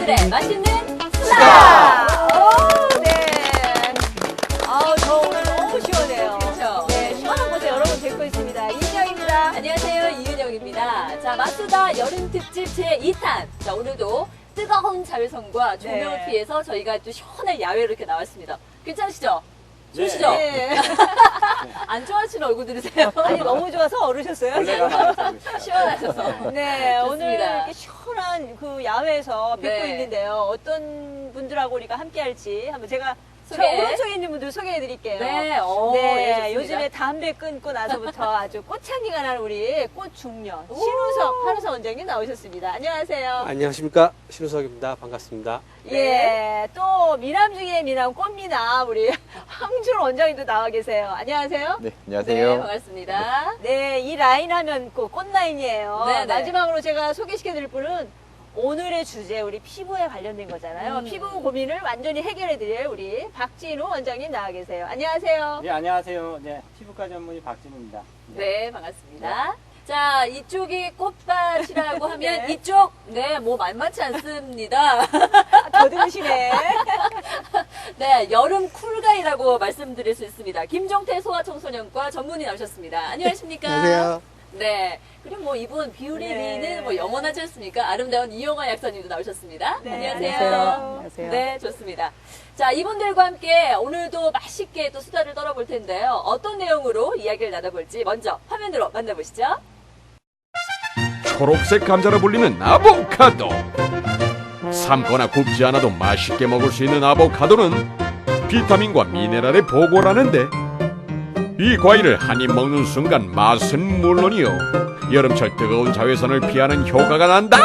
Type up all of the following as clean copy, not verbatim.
오늘의 맛있는 수다! 오, 네. 아우, 저 오늘 너무 시원해요. 그렇죠. 네, 시원한 곳에 여러분 뵙고 있습니다. 이은영입니다. 안녕하세요, 이은영입니다. 자, 맛수다 여름 특집 제2탄. 자, 오늘도 뜨거운 자외선과 조명을 네. 피해서 저희가 또 시원한 야외로 이렇게 나왔습니다. 괜찮으시죠? 좋으시죠? 네. 안 좋아하시는 얼굴들이세요? 아니, 너무 좋아서 얼으셨어요? 시원하셔서. 네, 오늘 좋습니다. 이렇게 시원한 그 야외에서 뵙고 네. 있는데요. 어떤 분들하고 우리가 함께 할지 한번 제가 저 소개. 오른쪽에 있는 분들 소개해 드릴게요. 네, 예, 좋습니다. 요즘에 담배 끊고 나서부터 아주 꽃향기가 나는 우리 꽃중년 오. 신우석 한우석 원장님 나오셨습니다. 안녕하세요. 안녕하십니까, 신우석입니다. 반갑습니다. 예, 또 미남 중에 미남 꽃미남 우리 황준 원장님도 나와 계세요. 안녕하세요. 네, 네, 안녕하세요. 반갑습니다. 네, 이 라인 하면 꽃 라인이에요. 네, 네. 마지막으로 제가 소개시켜 드릴 분은 오늘의 주제 우리 피부에 관련된 거잖아요. 피부 고민을 완전히 해결해 드릴 우리 박진우 원장님 나와 계세요. 안녕하세요. 네, 안녕하세요. 네, 피부과 전문의 박진우입니다. 네, 반갑습니다. 자, 이쪽이 꽃밭이라고 하면 네. 이쪽, 네, 뭐 만만치 않습니다. 더듬으시네. 네, 여름 쿨가이라고 말씀드릴 수 있습니다. 김종태 소아청소년과 전문의 나오셨습니다. 안녕하십니까? 안녕하세요. 네. 그리고 뭐 이분 비율이 네. 미는 뭐 영원하지 않습니까? 아름다운 이영아 약사님도 나오셨습니다. 네, 안녕하세요. 안녕하세요. 네, 좋습니다. 자, 이분들과 함께 오늘도 맛있게 또 수다를 떨어볼 텐데요. 어떤 내용으로 이야기를 나눠볼지 먼저 화면으로 만나보시죠. 초록색 감자로 불리는 아보카도. 삶거나 굽지 않아도 맛있게 먹을 수 있는 아보카도는 비타민과 미네랄의 보고라는데 이 과일을 한 입 먹는 순간 맛은 물론이요 여름철 뜨거운 자외선을 피하는 효과가 난다.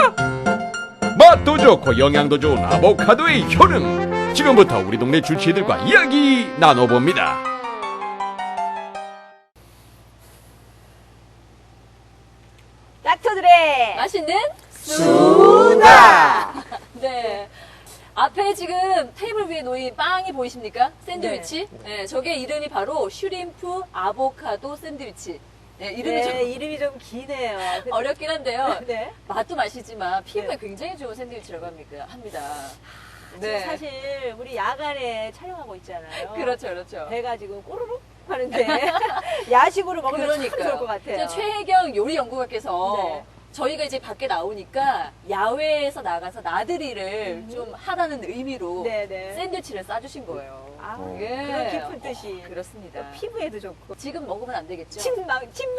맛도 좋고 영양도 좋은 아보카도의 효능, 지금부터 우리 동네 주치의들과 이야기 나눠봅니다. 닥터들의 맛있는 수다. 네. 앞에 지금 테이블 위에 놓인 빵이 보이십니까? 샌드위치. 네. 저게 이름이 바로 슈림프 아보카도 샌드위치. 네, 이름이 네, 좀 이름이 좀 기네요. 어렵긴 한데요. 네. 맛도 맛이지만 피부에 네. 굉장히 좋은 샌드위치라고 합니다. 지금 사실 우리 야간에 촬영하고 있잖아요. 그렇죠, 그렇죠. 배가 지금 꼬르륵 하는데 야식으로 먹으면 참 그러니까요. 좋을 것 같아요. 최혜경 요리 연구가께서 네. 저희가 이제 밖에 나오니까 야외에서 나가서 나들이를 좀 하라는 의미로 네네. 샌드위치를 싸주신 거예요. 아, 예. 그런 깊은 뜻이 그렇습니다. 또 피부에도 좋고 지금 먹으면 안 되겠죠? 침 넘어가죠. 지금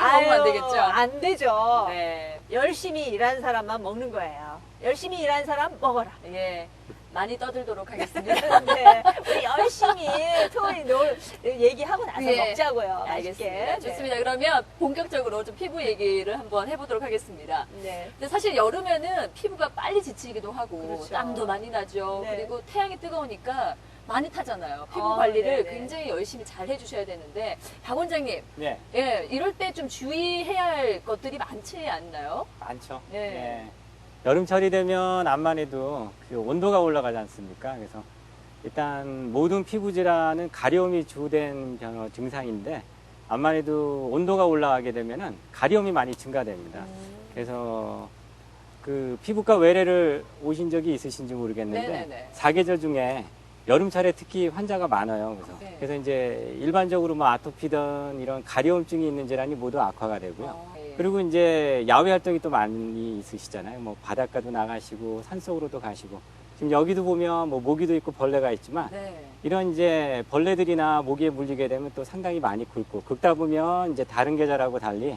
먹으면 안 되겠죠? 안 되죠. 네. 열심히 일하는 사람만 먹는 거예요. 열심히 일하는 사람 먹어라. 예. 많이 떠들도록 하겠습니다. 네, 우리 열심히 토요일 얘기하고 나서 예. 먹자고요. 알겠습니다. 맛있게. 좋습니다. 그러면 본격적으로 좀 피부 얘기를 한번 해보도록 하겠습니다. 네. 근데 사실 여름에는 피부가 빨리 지치기도 하고 그렇죠. 땀도 많이 나죠. 네. 그리고 태양이 뜨거우니까 많이 타잖아요. 피부 아, 관리를 네네. 굉장히 열심히 잘 해주셔야 되는데 박 원장님, 네, 예, 이럴 때 좀 주의해야 할 것들이 많지 않나요? 많죠. 네. 네. 여름철이 되면 암만 해도 그 온도가 올라가지 않습니까? 그래서 일단 모든 피부 질환은 가려움이 주된 증상인데 암만 해도 온도가 올라가게 되면은 가려움이 많이 증가됩니다. 그래서 그 피부과 외래를 오신 적이 있으신지 모르겠는데 네네네. 사계절 중에 여름철에 특히 환자가 많아요. 네. 그래서 이제 일반적으로 뭐 아토피든 이런 가려움증이 있는 질환이 모두 악화가 되고요. 예. 그리고 이제 야외 활동이 또 많이 있으시잖아요. 뭐 바닷가도 나가시고 산속으로도 가시고 지금 여기도 보면 뭐 모기도 있고 벌레가 있지만 네. 이런 이제 벌레들이나 모기에 물리게 되면 또 상당히 많이 굵고 긁다 보면 이제 다른 계절하고 달리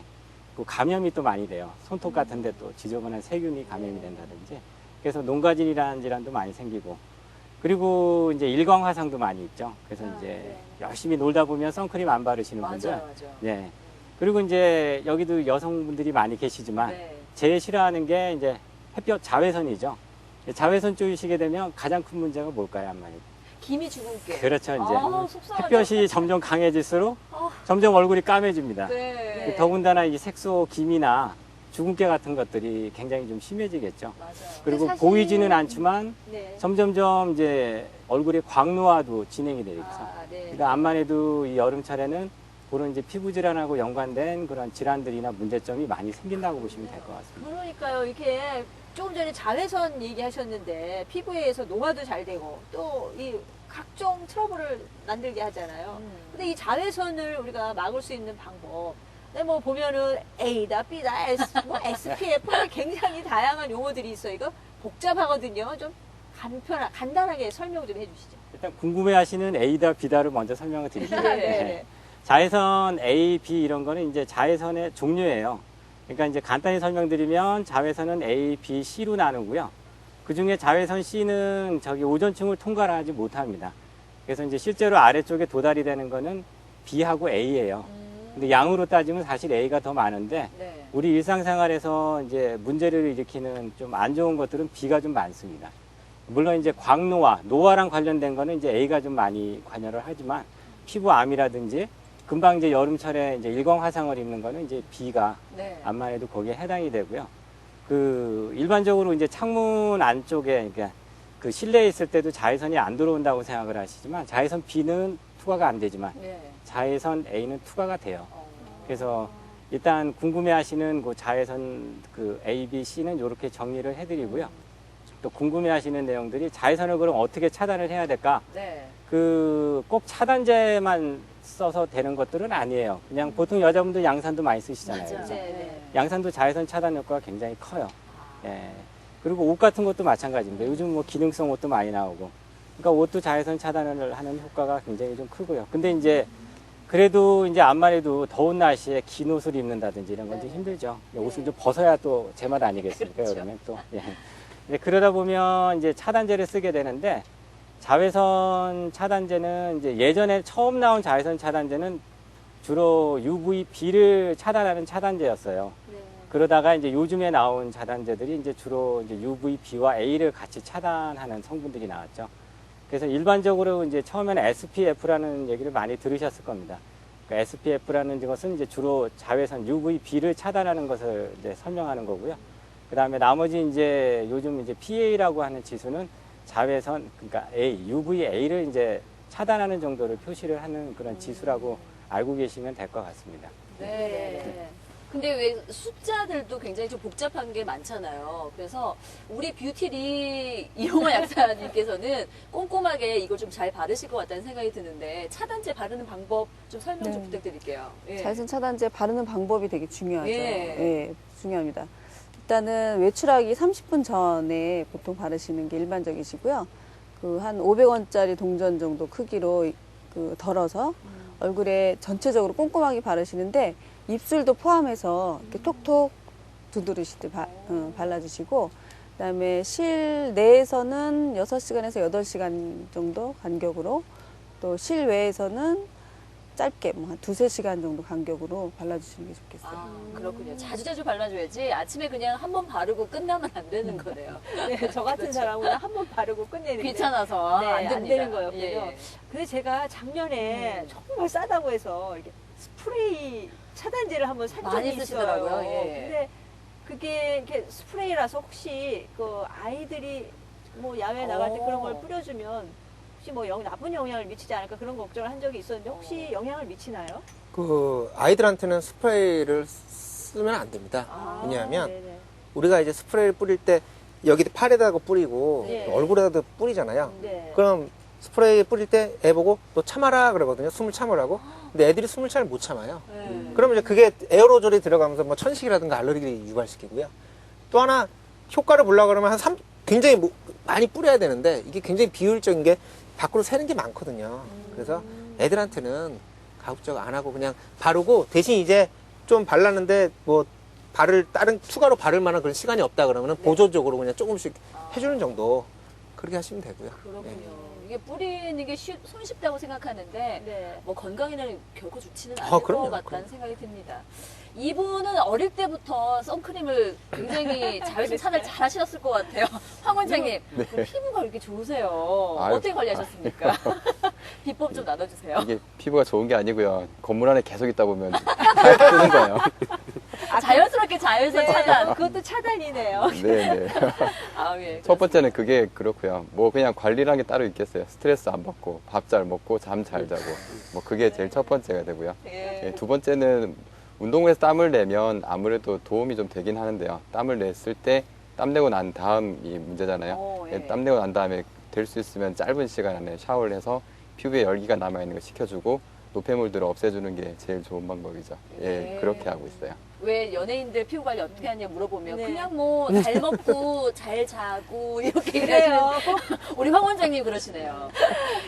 그 감염이 또 많이 돼요. 손톱 같은데 또 지저분한 세균이 감염이 된다든지 그래서 농가진이라는 질환도 많이 생기고 그리고 이제 일광 화상도 많이 있죠. 그래서 이제 네. 열심히 놀다 보면 선크림 안 바르시는 맞아요, 분들 맞아요. 네. 그리고 이제 여기도 여성분들이 많이 계시지만 네. 제일 싫어하는 게 이제 햇볕 자외선이죠. 자외선 쪼이시게 되면 가장 큰 문제가 뭘까요, 아마도? 김이 주근깨. 그렇죠, 이제 아, 속상하죠. 햇볕이 점점 강해질수록 아. 점점 얼굴이 까매집니다. 네. 더군다나 이 색소 김이나 주근깨 같은 것들이 굉장히 좀 심해지겠죠. 맞아요. 그리고 사실- 보이지는 않지만 네. 점점점 이제 얼굴의 광노화도 진행이 되겠죠. 아, 네. 그러니까 암만 해도 이 여름철에는 그런 이제 피부 질환하고 연관된 그런 질환들이나 문제점이 많이 생긴다고 보시면 될 것 같습니다. 그러니까요. 이렇게 조금 전에 자외선 얘기하셨는데 피부에서 노화도 잘 되고 또 이 각종 트러블을 만들게 하잖아요. 근데 이 자외선을 우리가 막을 수 있는 방법. 근데 뭐 보면은 A다, B다, S, 뭐 SPF 굉장히 다양한 용어들이 있어요. 이거 복잡하거든요. 좀 간단하게 설명 좀 해주시죠. 일단 궁금해하시는 A다, B다를 먼저 설명을 드릴게요. 네. 자외선 A, B 이런 거는 이제 자외선의 종류예요. 그러니까 이제 간단히 설명드리면 자외선은 A, B, C로 나누고요. 그 중에 자외선 C는 저기 오존층을 통과를 하지 못합니다. 그래서 이제 실제로 아래쪽에 도달이 되는 거는 B하고 A예요. 근데 양으로 따지면 사실 A가 더 많은데 네. 우리 일상생활에서 이제 문제를 일으키는 좀 안 좋은 것들은 B가 좀 많습니다. 물론 이제 광노화, 노화랑 관련된 거는 이제 A가 좀 많이 관여를 하지만 피부암이라든지 금방 이제 여름철에 이제 일광 화상을 입는 거는 이제 B가 네. 암만 해도 거기에 해당이 되고요. 그 일반적으로 이제 창문 안쪽에 그러니까 그 실내에 있을 때도 자외선이 안 들어온다고 생각을 하시지만 자외선 B는 투과가 안 되지만 네. 자외선 A는 투과가 돼요. 어. 그래서 일단 궁금해하시는 그 자외선 그 A, B, C는 이렇게 정리를 해드리고요. 또 궁금해하시는 내용들이 자외선을 그럼 어떻게 차단을 해야 될까? 네. 그 꼭 차단제만 써서 되는 것들은 아니에요. 그냥 보통 여자분들 양산도 많이 쓰시잖아요. 맞아요. 그래서 네. 양산도 자외선 차단 효과가 굉장히 커요. 예. 그리고 옷 같은 것도 마찬가지입니다. 요즘 뭐 기능성 옷도 많이 나오고. 그러니까 옷도 자외선 차단을 하는 효과가 굉장히 좀 크고요. 근데 이제 그래도 이제 암만 해도 더운 날씨에 긴 옷을 입는다든지 이런 건 좀 힘들죠. 옷을 좀 벗어야 또 제맛 아니겠습니까? 그렇죠. 그러면 또. 예. 네, 그러다 보면 이제 차단제를 쓰게 되는데 자외선 차단제는 이제 예전에 처음 나온 자외선 차단제는 주로 UVB를 차단하는 차단제였어요. 네. 그러다가 이제 요즘에 나온 차단제들이 이제 주로 이제 UVB와 A를 같이 차단하는 성분들이 나왔죠. 그래서 일반적으로 이제 처음에는 SPF라는 얘기를 많이 들으셨을 겁니다. 그러니까 SPF라는 것은 이제 주로 자외선 UVB를 차단하는 것을 이제 설명하는 거고요. 그 다음에 나머지 이제 요즘 이제 PA라고 하는 지수는 자외선, 그러니까 A, UVA를 이제 차단하는 정도를 표시를 하는 그런 지수라고 알고 계시면 될 것 같습니다. 네. 근데 왜 숫자들도 굉장히 좀 복잡한 게 많잖아요. 그래서 우리 뷰티리 이용화 약사님께서는 꼼꼼하게 이걸 좀 잘 바르실 것 같다는 생각이 드는데 차단제 바르는 방법 좀 설명 좀 네. 부탁드릴게요. 예. 자외선 차단제 바르는 방법이 되게 중요하죠. 예. 예, 중요합니다. 일단은 외출하기 30분 전에 보통 바르시는 게 일반적이시고요. 그 한 500원짜리 동전 정도 크기로 그 덜어서 얼굴에 전체적으로 꼼꼼하게 바르시는데 입술도 포함해서 이렇게 톡톡 두드리시듯 발라주시고 그다음에 실내에서는 6시간에서 8시간 정도 간격으로 또 실외에서는 짧게 뭐 한 2-3시간 정도 간격으로 발라주시는 게 좋겠어요. 아, 그렇군요. 자주자주 발라줘야지 아침에 그냥 한 번 바르고 끝나면 안 되는 거네요. 네, 저 같은 그렇죠. 사람은 한 번 바르고 끝내는데 귀찮아서 네, 안 안 됩니다. 되는 거였군요. 예. 근데 제가 작년에 정말 싸다고 해서 이렇게 스프레이 차단제를 한번 산 적이 많이 있어요. 쓰시더라고요. 예. 근데 그게 이렇게 스프레이라서 혹시 그 아이들이 뭐 야외 나갈 때 그런 걸 뿌려주면 혹시 뭐 나쁜 영향을 미치지 않을까 그런 걱정을 한 적이 있었는데 혹시 영향을 미치나요? 그 아이들한테는 스프레이를 쓰면 안 됩니다. 왜냐하면 네네. 우리가 이제 스프레이를 뿌릴 때 여기 팔에다가 뿌리고 네. 얼굴에다가 뿌리잖아요. 네. 그럼 스프레이 뿌릴 때 애 보고 너 참아라 그러거든요. 숨을 참으라고. 근데 애들이 숨을 잘 못 참아요. 그러면 이제 그게 에어로졸이 들어가면서 뭐 천식이라든가 알레르기를 유발시키고요. 또 하나 효과를 보려고 그러면 굉장히 많이 뿌려야 되는데 이게 굉장히 비효율적인 게 밖으로 새는 게 많거든요. 그래서 애들한테는 가급적 안 하고 그냥 바르고 대신 이제 좀 발랐는데 뭐 다른 추가로 바를 만한 그런 시간이 없다 그러면은 보조적으로 그냥 조금씩 해주는 정도 그렇게 하시면 되고요. 그렇군요. 이게 뿌리는 게 손쉽다고 생각하는데 네. 뭐 건강에는 결코 좋지는 않을 그럼요. 것 같다는 생각이 듭니다. 이분은 어릴 때부터 선크림을 굉장히 자외선 차단을 잘 하셨을 것 같아요. 황 원장님, 피부가 이렇게 좋으세요. 아유, 어떻게 관리하셨습니까? 비법 좀 나눠주세요. 이게 피부가 좋은 게 아니고요. 건물 안에 계속 있다 보면 다 뜨는 거예요. 자연스럽게 자외선 차단. 그것도 차단이네요. 네네. 아, 예. 첫 번째는 그게 그렇고요. 뭐 그냥 관리란 게 따로 있겠어요. 스트레스 안 받고 밥 잘 먹고 잠 잘 자고 뭐 그게 제일 첫 번째가 되고요. 예. 두 번째는 운동에서 땀을 내면 아무래도 도움이 좀 되긴 하는데요. 땀을 냈을 때 땀 내고 난 다음이 문제잖아요. 예. 땀 내고 난 다음에 될 수 있으면 짧은 시간 안에 샤워를 해서 피부에 열기가 남아있는 거 식혀주고 노폐물들을 없애주는 게 제일 좋은 방법이죠. 네. 예, 그렇게 하고 있어요. 왜 연예인들 피부 관리 어떻게 하냐 물어보면 네. 그냥 뭐 잘 먹고 잘 자고 이렇게 그래요. 얘기하시는 우리 황 원장님 그러시네요.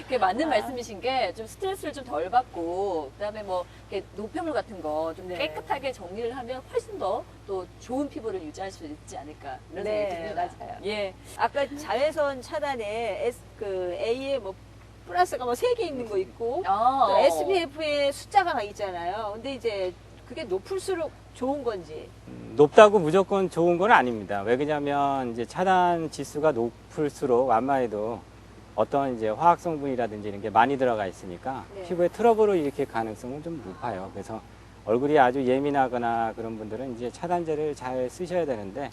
그게 맞는 말씀이신 게 좀 스트레스를 좀 덜 받고 그다음에 뭐 이렇게 노폐물 같은 거 좀 네. 깨끗하게 정리를 하면 훨씬 더 또 좋은 피부를 유지할 수 있지 않을까 이런 네, 생각이 듭니다. 맞아요. 예. 아까 자외선 차단에 A에 뭐 플러스가 뭐 3개 있는 거 있고 또 SPF에 숫자가 막 있잖아요. 근데 이제 그게 높을수록 좋은 건지. 높다고 무조건 좋은 건 아닙니다. 왜 그러냐면 이제 차단 지수가 높을수록 아무래도 어떤 이제 화학 성분이라든지 이런 게 많이 들어가 있으니까 네. 피부에 트러블을 일으킬 가능성은 좀 높아요. 그래서 얼굴이 아주 예민하거나 그런 분들은 이제 차단제를 잘 쓰셔야 되는데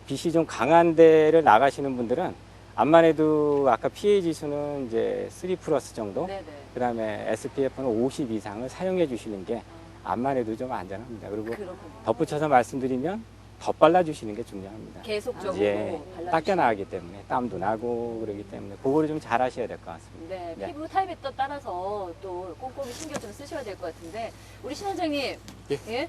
빛이 좀 강한 데를 나가시는 분들은 암만 해도 아까 PA 지수는 이제 3 플러스 정도, 네네. 그다음에 SPF는 50 이상을 사용해 주시는 게 암만 해도 좀 안전합니다. 그리고 그렇군요. 덧붙여서 말씀드리면 덧 발라주시는 게 중요합니다. 계속적으로 예, 발라주시면 닦여 나가기 때문에 땀도 나고 그러기 때문에 그거를 좀 잘 하셔야 될 것 같습니다. 네, 네. 피부 타입에 또 따라서 또 꼼꼼히 신경 좀 쓰셔야 될 것 같은데 우리 신 원장님, 예?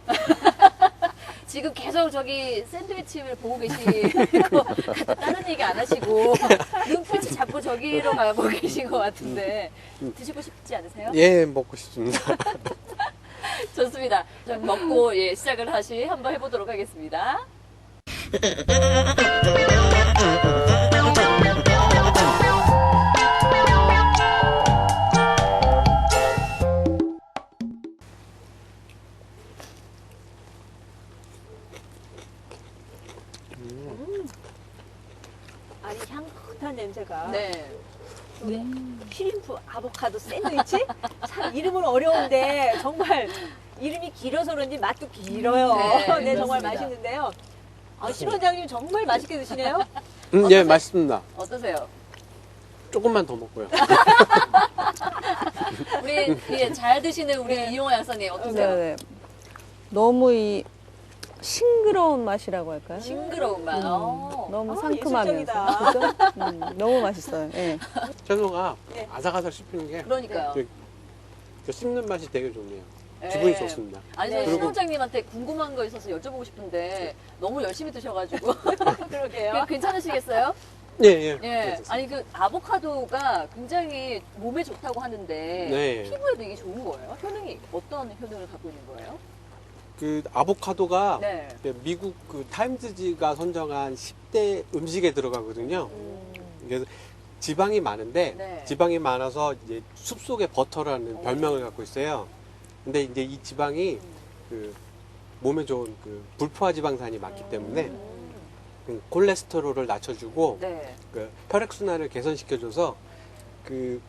지금 계속 저기 샌드위치를 보고 계시고 다른 얘기 안 하시고 눈빛이 자꾸 저기로 가고 계신 것 같은데 드시고 싶지 않으세요? 예, 먹고 싶습니다. 좋습니다. 좀 먹고 예, 시작을 다시 한번 해보도록 하겠습니다. 아니 향긋한 냄새가. 네. 쉬림프 아보카도 샌드위치? 참 이름은 어려운데 정말 이름이 길어서 그런지 맛도 길어요. 네, 네, 정말 그렇습니다. 맛있는데요. 아, 신 원장님 정말 맛있게 드시네요. 예, 맛있습니다. 어떠세요? 조금만 더 먹고요. 우리 예, 잘 드시는 우리 이용호 약사님 어떠세요? 네. 너무 이 싱그러운 맛이라고 할까요? 싱그러운 맛. 너무 아, 상큼하면서 예술적이다. 그죠? 너무 맛있어요. 예. 채소가 네. 아삭아삭 씹히는 게 그러니까요. 그 씹는 맛이 되게 좋네요. 예. 기분이 좋습니다. 아니, 네. 저희 신 그리고- 원장님한테 궁금한 거 있어서 여쭤보고 싶은데 너무 열심히 드셔가지고 그러게요. 괜찮으시겠어요? 예, 예. 예. 괜찮습니다. 아니 그 아보카도가 굉장히 몸에 좋다고 하는데 네. 피부에도 이게 좋은 거예요? 효능이 어떤 효능을 갖고 있는 거예요? 그 아보카도가 네. 미국 그 타임즈지가 선정한 10대 음식에 들어가거든요. 그래서 지방이 많은데 네. 지방이 많아서 이제 숲속의 버터라는 별명을 갖고 있어요. 근데 이제 이 지방이 그 몸에 좋은 그 불포화 지방산이 많기 때문에 그 콜레스테롤을 낮춰주고 네. 그 혈액순환을 개선시켜줘서 그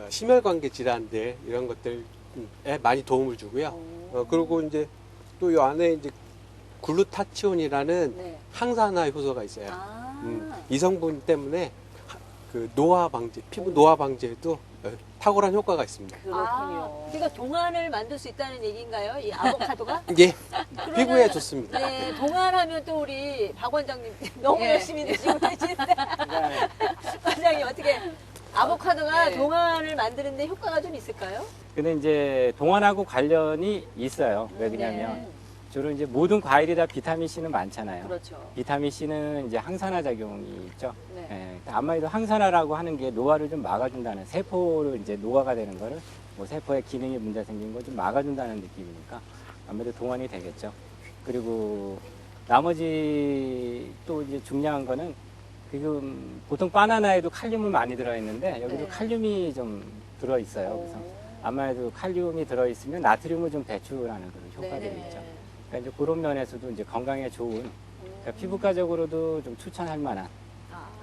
심혈관계 질환들 이런 것들에 많이 도움을 주고요. 그리고 이제 또 이 안에 이제 글루타치온이라는 네. 항산화 효소가 있어요. 아. 이 성분 때문에 그 노화 방지, 피부 노화 방지에도 탁월한 효과가 있습니다. 그렇군요. 그러니까 동안을 만들 수 있다는 얘기인가요? 이 아보카도가? 예, 피부에 좋습니다. 네, 동안하면 또 우리 박 원장님 너무 예. 열심히 드시고 계시는데 원장님 어떻게 아보카도가 네. 동안을 만드는데 효과가 좀 있을까요? 근데 이제 동안하고 관련이 있어요. 왜 그러냐면 주로 이제 모든 과일이 다 비타민 C는 많잖아요. 그렇죠. 비타민 C는 이제 항산화 작용이 있죠. 네. 예, 아무래도 항산화라고 하는 게 노화를 좀 막아준다는, 세포를 이제 노화가 되는 거를 뭐 세포의 기능에 문제 생긴 걸 좀 막아준다는 느낌이니까 아무래도 동안이 되겠죠. 그리고 나머지 또 이제 중요한 거는 지금 보통 바나나에도 칼륨은 많이 들어있는데 여기도 네. 칼륨이 좀 들어있어요. 그래서 아무래도 칼륨이 들어있으면 나트륨을 좀 배출하는 그런 효과들이 네. 있죠. 그러니까 이제 그런 면에서도 이제 건강에 좋은, 그러니까 피부과적으로도 좀 추천할 만한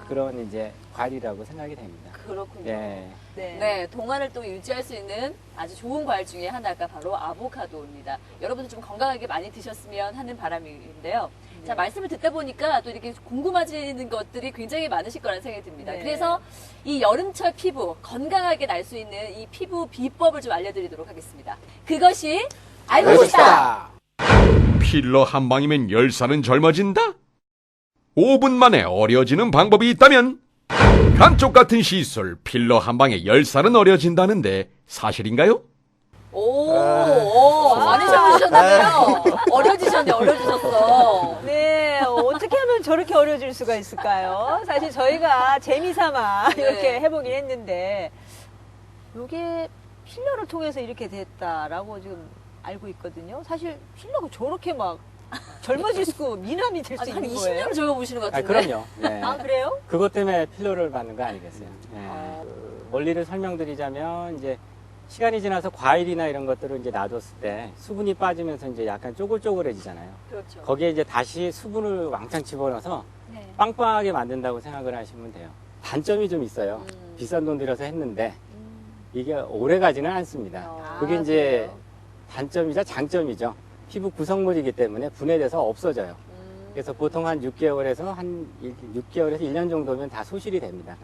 그런 이제 과일이라고 생각이 됩니다. 그렇군요. 예. 네, 동안을 또 유지할 수 있는 아주 좋은 과일 중에 하나가 바로 아보카도입니다. 여러분들 좀 건강하게 많이 드셨으면 하는 바람인데요. 자, 말씀을 듣다 보니까 또 이렇게 궁금해지는 것들이 굉장히 많으실 거라는 생각이 듭니다. 네. 그래서 이 여름철 피부, 건강하게 날 수 있는 이 피부 비법을 좀 알려드리도록 하겠습니다. 그것이 알고 싶다! 필러 한 방이면 10살은 젊어진다? 5분 만에 어려지는 방법이 있다면 감쪽 같은 시술 필러 한 방에 10살은 어려진다는데 사실인가요? 많이 젊으셨네요. 어려지셨어. 네, 어떻게 하면 저렇게 어려질 수가 있을까요? 사실 저희가 재미삼아 네. 이렇게 해보긴 했는데, 이게 필러를 통해서 이렇게 됐다라고 지금 알고 있거든요. 사실 필러가 저렇게 막 젊어질 수, 미남이 될 수 아니, 한 있는 거예요? 20년을 적어보시는 것 아, 같은데. 그럼요. 네. 아, 그래요? 그것 때문에 필러를 받는 거 아니겠어요? 네. 그 원리를 설명드리자면 이제 시간이 지나서 과일이나 이런 것들을 이제 놔뒀을 때 수분이 빠지면서 이제 약간 쪼글쪼글해지잖아요. 그렇죠. 거기에 이제 다시 수분을 왕창 집어넣어서 네. 빵빵하게 만든다고 생각을 하시면 돼요. 단점이 좀 있어요. 비싼 돈 들여서 했는데 이게 오래 가지는 않습니다. 그게 이제 그래요? 단점이자 장점이죠. 피부 구성물이기 때문에 분해돼서 없어져요. 그래서 보통 한 6개월에서 1년 정도면 다 소실이 됩니다.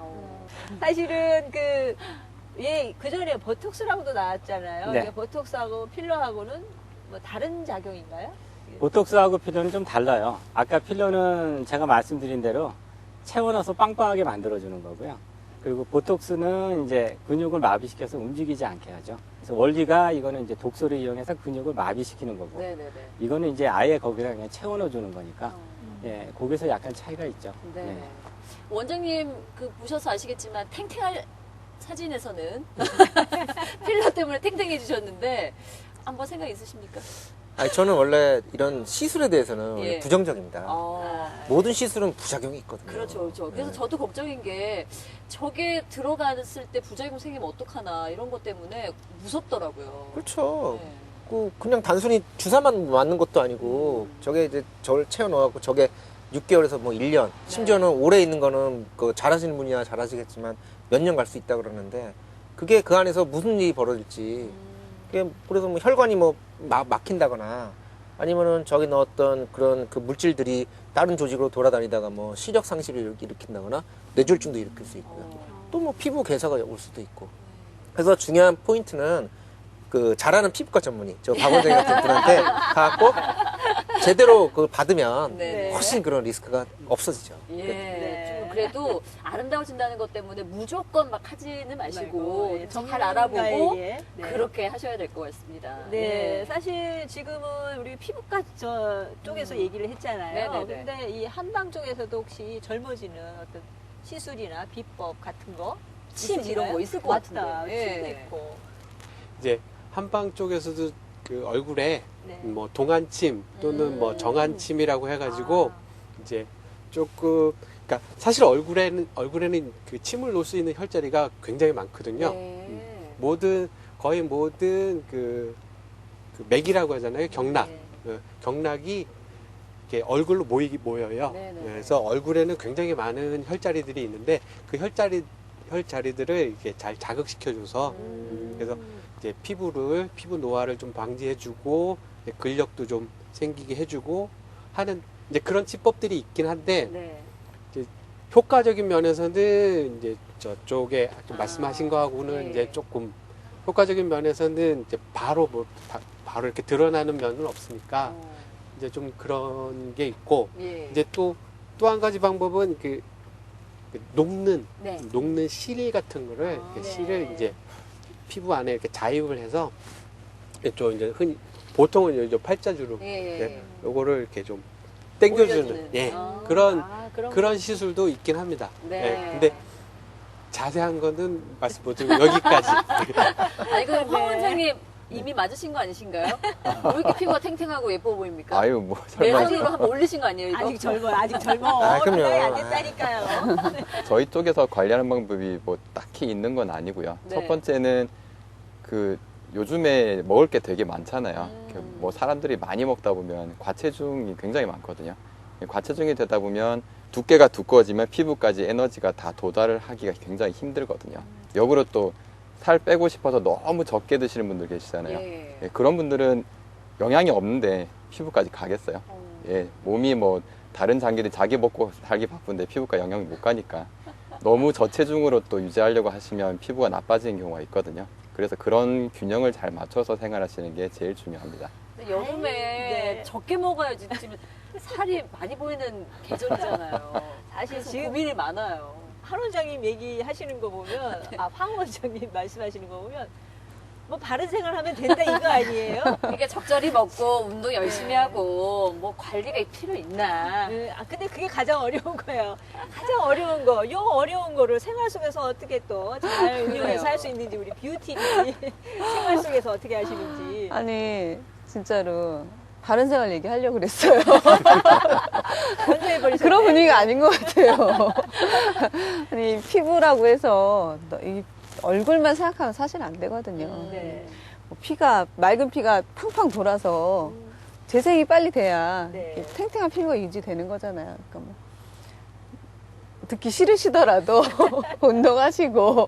사실은 그 전에 보톡스라고도 나왔잖아요. 네. 이게 보톡스하고 필러하고는 뭐 다른 작용인가요? 보톡스하고 필러는 좀 달라요. 아까 필러는 제가 말씀드린 대로 채워넣어서 빵빵하게 만들어주는 거고요. 그리고 보톡스는 이제 근육을 마비시켜서 움직이지 않게 하죠. 그래서 원리가 이거는 이제 독소를 이용해서 근육을 마비시키는 거고, 네네네. 이거는 이제 아예 거기다 그냥 채워넣어주는 거니까, 예, 거기서 약간 차이가 있죠. 네. 네. 원장님 보셔서 아시겠지만 탱탱할 사진에서는 필러 때문에 탱탱해지셨는데 한번 생각 있으십니까? 아니, 저는 원래 이런 시술에 대해서는 예. 부정적입니다. 모든 시술은 부작용이 있거든요. 그렇죠, 그렇죠. 그래서 네. 저도 걱정인 게 저게 들어갔을 때 부작용 생기면 어떡하나 이런 것 때문에 무섭더라고요. 그렇죠. 네. 그냥 단순히 주사만 맞는 것도 아니고 저게 이제 저를 채워 넣어갖고 저게 6개월에서 뭐 1년, 심지어는 오래 있는 거는 그 잘하시는 분이야 잘하시겠지만 몇 년 갈 수 있다 그러는데 그게 그 안에서 무슨 일이 벌어질지 그게 그래서 뭐 혈관이 뭐 막힌다거나 아니면은 저기 넣었던 그런 그 물질들이 다른 조직으로 돌아다니다가 뭐 시력 상실을 일으킨다거나 뇌졸중도 일으킬 수 있고요. 또 뭐 피부 괴사가 올 수도 있고. 그래서 중요한 포인트는 그 잘하는 피부과 전문의, 저 박원장 같은 분한테 가갖고 제대로 그걸 받으면 네. 훨씬 그런 리스크가 없어지죠. 예, 네. 좀 그래도 아름다워진다는 것 때문에 무조건 막 하지는 마시고 예, 잘 알아보고 전문가에게. 네. 그렇게 하셔야 될 것 같습니다. 네, 사실 지금은 우리 피부과 쪽에서 얘기를 했잖아요. 네네네. 근데 이 한방 쪽에서도 혹시 젊어지는 어떤 시술이나 비법 같은 거? 침 있으신가요? 이런 거 있을 것 맞다. 같은데. 침도 예. 있고. 이제 한방 쪽에서도 그 얼굴에 네. 뭐 동안침 또는 뭐 정안침이라고 해가지고 이제 조금 그러니까 사실 얼굴에는 그 침을 놓을 수 있는 혈자리가 굉장히 많거든요. 네. 거의 모든 그 맥이라고 하잖아요. 경락. 네. 경락이 이렇게 얼굴로 모여요. 네네. 그래서 얼굴에는 굉장히 많은 혈자리들이 있는데 그 혈자리들을 이렇게 잘 자극시켜줘서 그래서 이제 피부 노화를 좀 방지해주고 근력도 좀 생기게 해주고 하는 이제 그런 치법들이 있긴 한데 네. 효과적인 면에서는 이제 저쪽에 좀 말씀하신 거하고는 예. 이제 조금 효과적인 면에서는 이제 바로 바로 이렇게 드러나는 면은 없으니까 이제 좀 그런 게 있고 예. 이제 또 한 가지 방법은 그 녹는 네. 실 같은 거를 아, 이렇게 네. 실을 이제 피부 안에 이렇게 자입을 해서 좀 이제 흔히 보통은 이제 팔자주름 예. 요거를 이렇게 좀 당겨주는 올려주는. 예 아, 그런 시술도 있긴 합니다. 네. 예, 근데 자세한 거는 말씀 못 드리고 여기까지. 아니 그럼 황 네. 원장님 이미 맞으신 거 아니신가요? 왜 이렇게 피부가 탱탱하고 예뻐 보입니까? 아유, 뭐, 설마. 매장으로 한번 올리신 거 아니에요, 이거? 아직 젊어. 아, 그럼요. 건강이 안 됐다니까요. 저희 쪽에서 관리하는 방법이 뭐 딱히 있는 건 아니고요. 네. 첫 번째는 그 요즘에 먹을 게 되게 많잖아요. 뭐 사람들이 많이 먹다 보면 과체중이 굉장히 많거든요. 과체중이 되다 보면 두께가 두꺼워지면 피부까지 에너지가 다 도달을 하기가 굉장히 힘들거든요. 역으로 또 살 빼고 싶어서 너무 적게 드시는 분들 계시잖아요. 예. 예, 그런 분들은 영양이 없는데 피부까지 가겠어요. 예, 몸이 뭐 다른 장기들이 자기 먹고 살기 바쁜데 피부과 영향이 못 가니까 너무 저체중으로 또 유지하려고 하시면 피부가 나빠지는 경우가 있거든요. 그래서 그런 균형을 잘 맞춰서 생활하시는 게 제일 중요합니다. 근데 여름에 네. 적게 먹어야지 지금 살이 많이 보이는 계절이잖아요. 사실 그래서 지금 고민이 많아요. 한 원장님 얘기하시는 거 보면, 네. 황 원장님 말씀하시는 거 보면, 뭐 바른 생활하면 된다 이거 아니에요? 그러니까 적절히 먹고 운동 열심히 하고 뭐 관리가 필요 있나? 근데 그게 가장 어려운 거예요. 가장 어려운 거, 요 어려운 거를 생활 속에서 어떻게 또 잘 응용해서 할 수 있는지 우리 뷰티비 생활 속에서 어떻게 하시는지. 아니 진짜로 바른 생활 얘기하려고 그랬어요. 건조해버리셨네. 그런 분위기가 아닌 것 같아요. 아니 피부라고 해서 이 얼굴만 생각하면 사실 안 되거든요. 네. 뭐 피가 맑은 피가 팡팡 돌아서 재생이 빨리 돼야 네. 이렇게 탱탱한 피부가 유지되는 거잖아요. 그러니까 뭐 듣기 싫으시더라도 운동하시고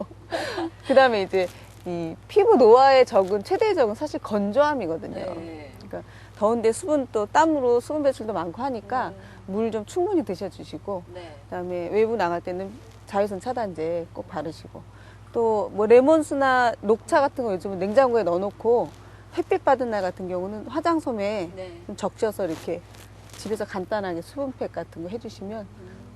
그다음에 이제 이 피부 노화의 적은 최대의 적은 사실 건조함이거든요. 네. 그러니까 더운데 수분 또 땀으로 수분 배출도 많고 하니까 물 좀 충분히 드셔주시고 네. 그다음에 외부 나갈 때는 자외선 차단제 꼭 바르시고 또 뭐 레몬수나 녹차 같은 거 요즘은 냉장고에 넣어놓고 햇빛 받은 날 같은 경우는 화장솜에 네. 좀 적셔서 이렇게 집에서 간단하게 수분팩 같은 거 해주시면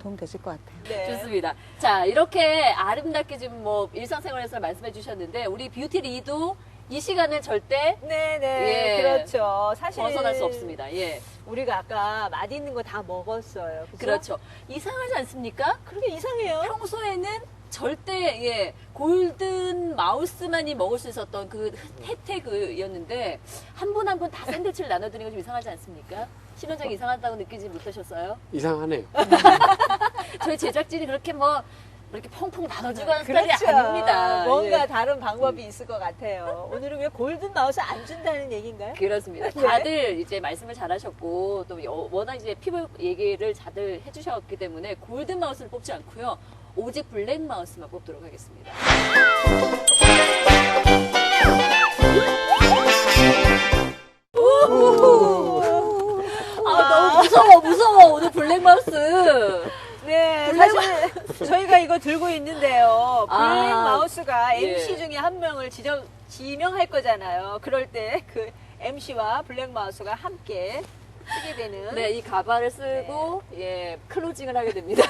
도움 되실 것 같아요. 네. 좋습니다. 자, 이렇게 아름답게 지금 뭐 일상생활에서 말씀해 주셨는데 우리 뷰티 리도 이 시간은 절대 네네. 예. 그렇죠. 사실. 벗어날 수 없습니다. 예. 우리가 아까 맛있는 거 다 먹었어요. 그죠? 그렇죠. 이상하지 않습니까? 그렇게 이상해요. 평소에는 절대 예 골든 마우스만이 먹을 수 있었던 그 혜택이었는데 한 분 한 분 다 샌드위치를 나눠드리는 건 좀 이상하지 않습니까? 신원장이 이상하다고 느끼지 못하셨어요? 이상하네요. 저희 제작진이 그렇게 뭐 이렇게 펑펑 나눠주고 하는 스타일이 그렇죠. 아닙니다. 뭔가 예. 다른 방법이 있을 것 같아요. 오늘은 왜 골든 마우스 안 준다는 얘기인가요? 그렇습니다. 네. 다들 이제 말씀을 잘하셨고 또 워낙 이제 피부 얘기를 다들 해주셨기 때문에 골든 마우스를 뽑지 않고요. 오직 블랙 마우스만 뽑도록 하겠습니다. 아, 너무 무서워. 오늘 블랙 마우스. 네, 블랙 사실 저희가 이거 들고 있는데요. 블랙 아, 마우스가 예. MC 중에 한 명을 지명할 거잖아요. 그럴 때 그 MC와 블랙 마우스가 함께 쓰게 되는. 네, 이 가발을 쓰고 예 클로징을 하게 됩니다.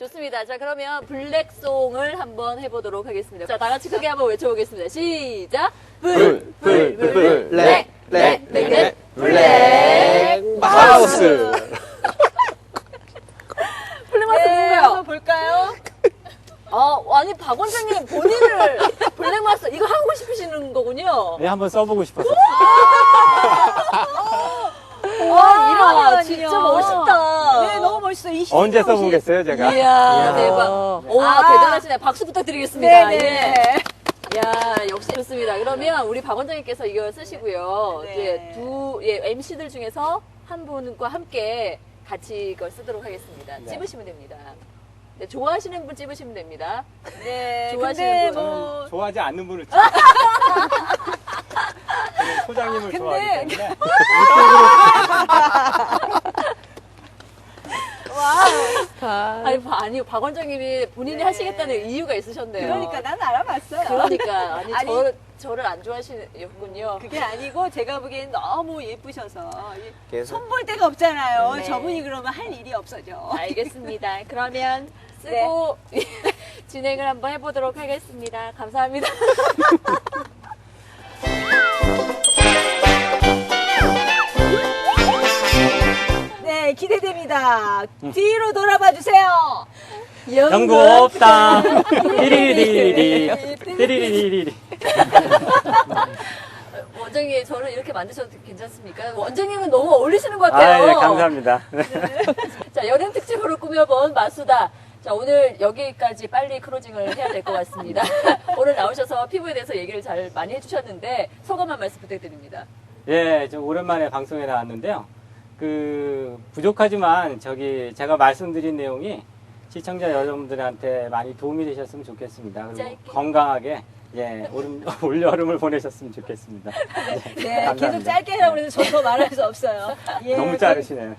좋습니다. 자, 그러면 블랙송을 한번 해보도록 하겠습니다. 자, 다 같이 크게 한번 외쳐보겠습니다. 시작. 블, 블랙, 블랙, 블랙 마우스. 블랙 마우스 네, 누구예요? 한번 볼까요? 아니 박 원장님 본인을 블랙 마우스 이거 하고 싶으시는 거군요. 네, 한번 써보고 싶어서. 이야, 진짜 멋있다. 네, 너무 멋있어요. 이 언제 신경 써보겠어요, 제가? 이야, 대박. 와, 아. 대단하시네. 박수 부탁드리겠습니다. 네네. 예. 야, 역시 좋습니다. 그러면 우리 박 원장님께서 이걸 쓰시고요. 네. 이제 MC들 중에서 한 분과 함께 같이 이걸 쓰도록 하겠습니다. 네. 찝으시면 됩니다. 네, 좋아하시는 분 찝으시면 됩니다. 네, 좋아하시는 근데 분. 뭐 좋아하지 않는 분을 저는 소장님을 근데- 좋아하기 때문에 아니요, 박 원장님이 본인이 네. 하시겠다는 이유가 있으셨네요. 그러니까 난 알아봤어요. 그러니까. 아니, 아니, 저를 안 좋아하시는군요. 그게 아니고 제가 보기엔 너무 예쁘셔서 계속 손볼 데가 없잖아요. 네. 저분이 그러면 할 일이 없어져. 알겠습니다. 그러면 쓰고 진행을 한번 해보도록 하겠습니다. 감사합니다. 네, 기대됩니다. 뒤로 돌아봐 주세요. 연구 없다. 띠리리리. 띠리리리. 원장님, 저를 이렇게 만드셔도 괜찮습니까? 원장님은 너무 어울리시는 것 같아요. 아, 예, 감사합니다. 자, 여름 특집으로 꾸며본 마수다. 자, 오늘 여기까지 빨리 크로징을 해야 될 것 같습니다. 오늘 나오셔서 피부에 대해서 얘기를 잘 많이 해주셨는데 소감 한 말씀 부탁드립니다. 예, 좀 오랜만에 방송에 나왔는데요. 부족하지만 제가 말씀드린 내용이 시청자 여러분들한테 많이 도움이 되셨으면 좋겠습니다. 그리고 짧게. 건강하게 올여름을 보내셨으면 좋겠습니다. 네, 감사합니다. 계속 짧게 하라고 그래서 저는 더 말할 수 없어요. 예, 너무 자르시네요.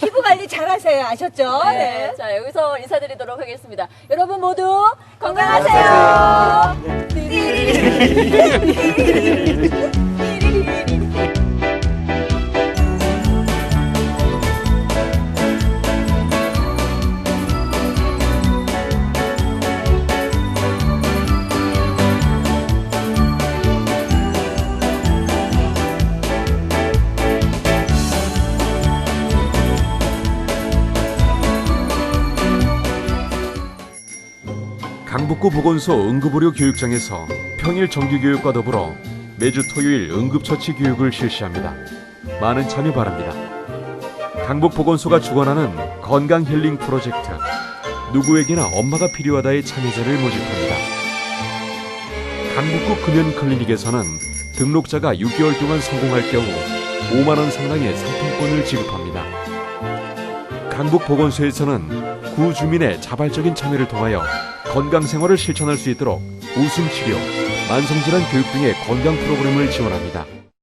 피부 관리 잘하세요. 아셨죠? 네. 네. 자, 여기서 인사드리도록 하겠습니다. 여러분 모두 건강하세요. 띠리리리. 띠리리리. 강북구 보건소 응급의료 교육장에서 평일 정규교육과 더불어 매주 토요일 응급처치 교육을 실시합니다. 많은 참여 바랍니다. 강북보건소가 주관하는 건강 힐링 프로젝트 누구에게나 엄마가 필요하다의 참여자를 모집합니다. 강북구 금연클리닉에서는 등록자가 6개월 동안 성공할 경우 5만 원 상당의 상품권을 지급합니다. 강북보건소에서는 구 주민의 자발적인 참여를 통하여 건강생활을 실천할 수 있도록 웃음치료, 만성질환 교육 등의 건강 프로그램을 지원합니다.